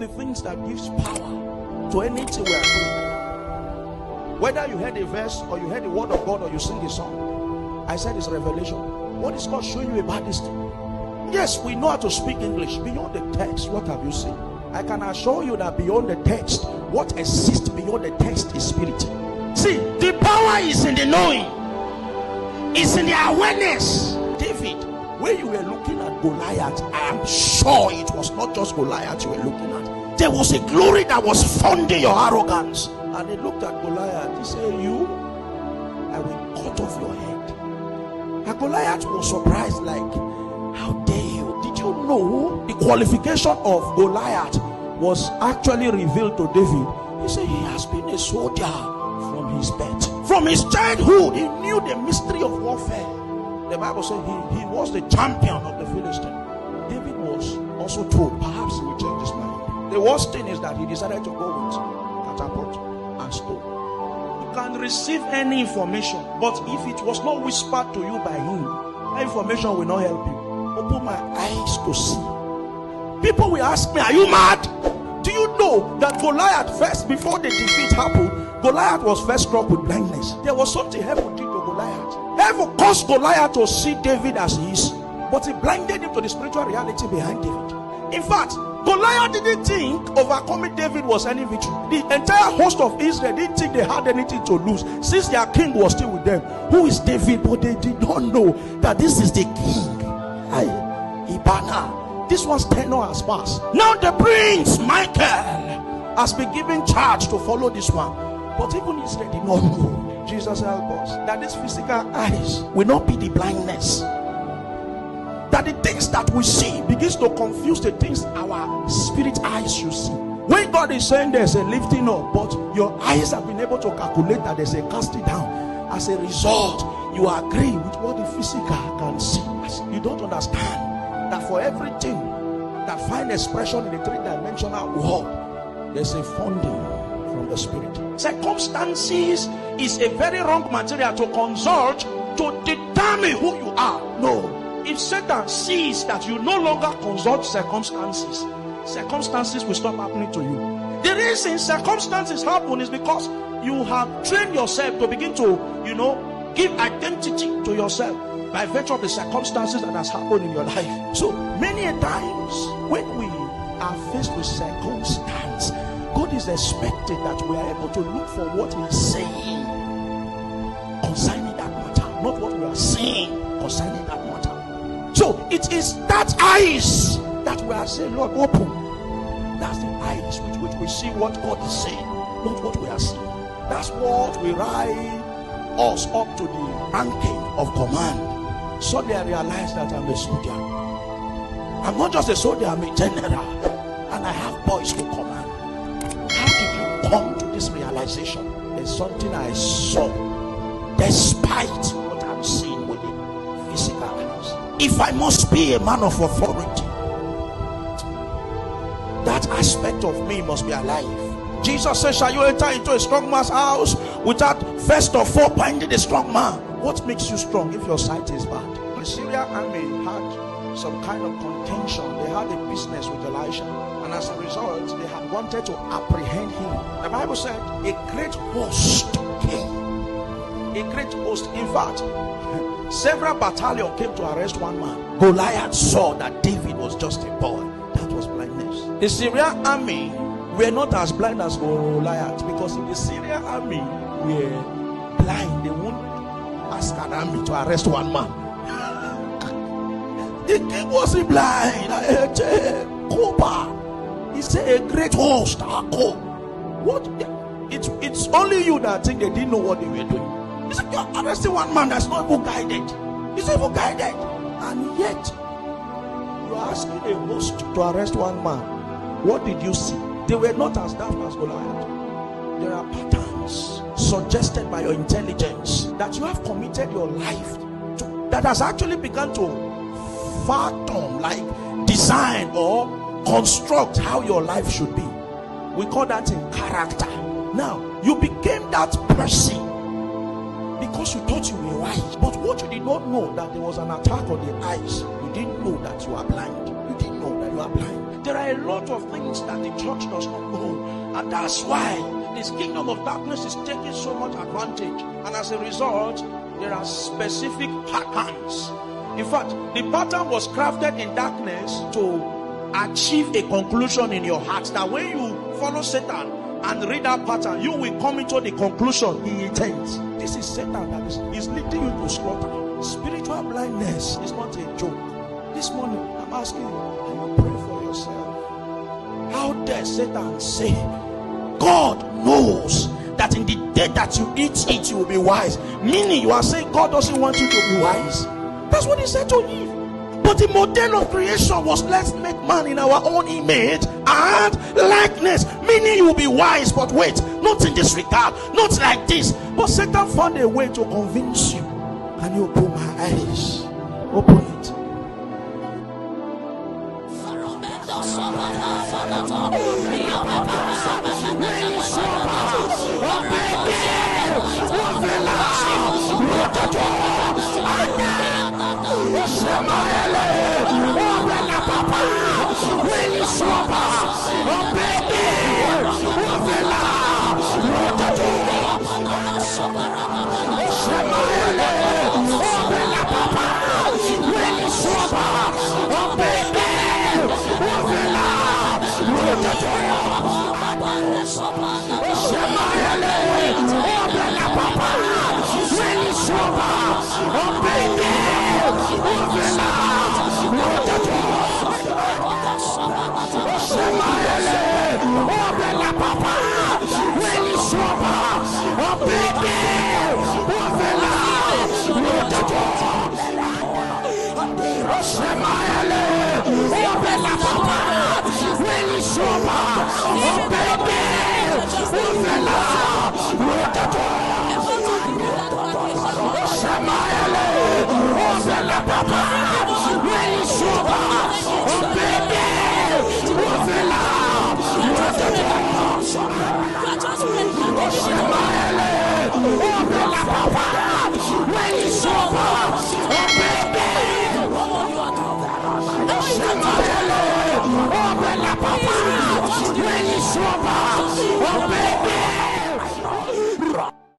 the things that gives power to anything we are doing, whether you heard a verse or you heard the word of God or you sing a song, I said it's revelation. What is God showing you about this thing? Yes, we know how to speak English. Beyond the text, what have you seen? I can assure you that beyond the text, what exists beyond the text is spirit. See, the power is in the knowing. It's in the awareness. David, when you were looking at Goliath, I am sure it was not just Goliath you were looking at. There was a glory that was funding your arrogance. And he looked at Goliath. He said, you, I will cut off your head. And Goliath was surprised, like, how dare you? Did you know the qualification of Goliath was actually revealed to David? He said he has been a soldier from his birth. From his childhood, he knew the mystery of warfare. The Bible said he was the champion of the Philistine. David was also told, perhaps he will change his mind. The worst thing is that he decided to go with catapult and stone. You can receive any information, but if it was not whispered to you by him, that information will not help you. Open my eyes to see. People will ask me, are you mad? Do you know that Goliath first, before the defeat happened, Goliath was first struck with blindness? There was something heaven did to Goliath. Heaven caused Goliath to see David as he is, but he blinded him to the spiritual reality behind David. In fact, Goliath didn't think overcoming David was any victory. The entire host of Israel didn't think they had anything to lose, since their king was still with them. Who is David? But they did not know that this is the king. Ibana. This one's tenure has passed. Now the prince Michael has been given charge to follow this one. But even Israel did not know. Jesus help us that these physical eyes will not be the blindness. That the things that we see begins to confuse the things our spirit eyes should see. When God is saying there's a lifting up, but your eyes have been able to calculate that there's a casting down, as a result, you agree with what the physical can see. You don't understand that for everything that finds expression in the three-dimensional world, there's a funding from the spirit. Circumstances is a very wrong material to consult to determine who you are. No. If Satan sees that you no longer consult circumstances, circumstances will stop happening to you. The reason circumstances happen is because you have trained yourself to begin to, give identity to yourself by virtue of the circumstances that has happened in your life. So many a times when we are faced with circumstance, God is expected that we are able to look for what He is saying concerning that matter, not what we are saying concerning that matter. So it is that eyes that we are saying, Lord, open. That's the eyes with which we see what God is saying, not what we are seeing. That's what will rise us up to the ranking of command. So they realize that I'm a soldier. I'm not just a soldier, I'm a general, and I have boys to command. How did you come to this realization? There's something I saw despite what I'm seeing with the physical eyes. If I must be a man of authority, that aspect of me must be alive. Jesus says, shall you enter into a strong man's house without first of all binding the strong man? What makes you strong if your sight is bad? The Syrian army had some kind of contention. They had a business with Elisha, and as a result they had wanted to apprehend him. The Bible said a great host came. A great host. In fact, several battalions came to arrest one man. Goliath saw that David was just a boy. That was blindness. The Syrian army were not as blind as Goliath, because if the Syrian army were blind, they won't ask an army to arrest one man. The king wasn't blind. He said a great host. What? It's only you that think they didn't know what they were doing. He said, you're arresting one man that's not even guided. He's not even guided. And yet, you're asking a host to arrest one man. What did you see? They were not as daft as Goliath. There are patterns suggested by your intelligence that you have committed your life to, that has actually begun to fathom, like design or construct how your life should be. We call that in character. Now, you became that person because you thought you were wise. But what you did not know, that there was an attack on the eyes. You didn't know that you are blind. You didn't know that you are blind. There are a lot of things that the church does not know, and that's why this kingdom of darkness is taking so much advantage. And as a result, there are specific patterns. In fact, the pattern was crafted in darkness to achieve a conclusion in your heart, that when you follow Satan and read that pattern, you will come into the conclusion he intends. This is Satan that is leading you to slaughter. Spiritual blindness is not a joke. This morning, I'm asking you, can you pray for yourself? How dare Satan say, God knows that in the day that you eat it, you will be wise? Meaning, you are saying God doesn't want you to be wise. That's what he said to Eve. But the model of creation was, let's make man in our own image and likeness. Meaning you will be wise, but wait, not in this regard, not like this. But Satan found a way to convince you. Can you open my eyes? Open it. Open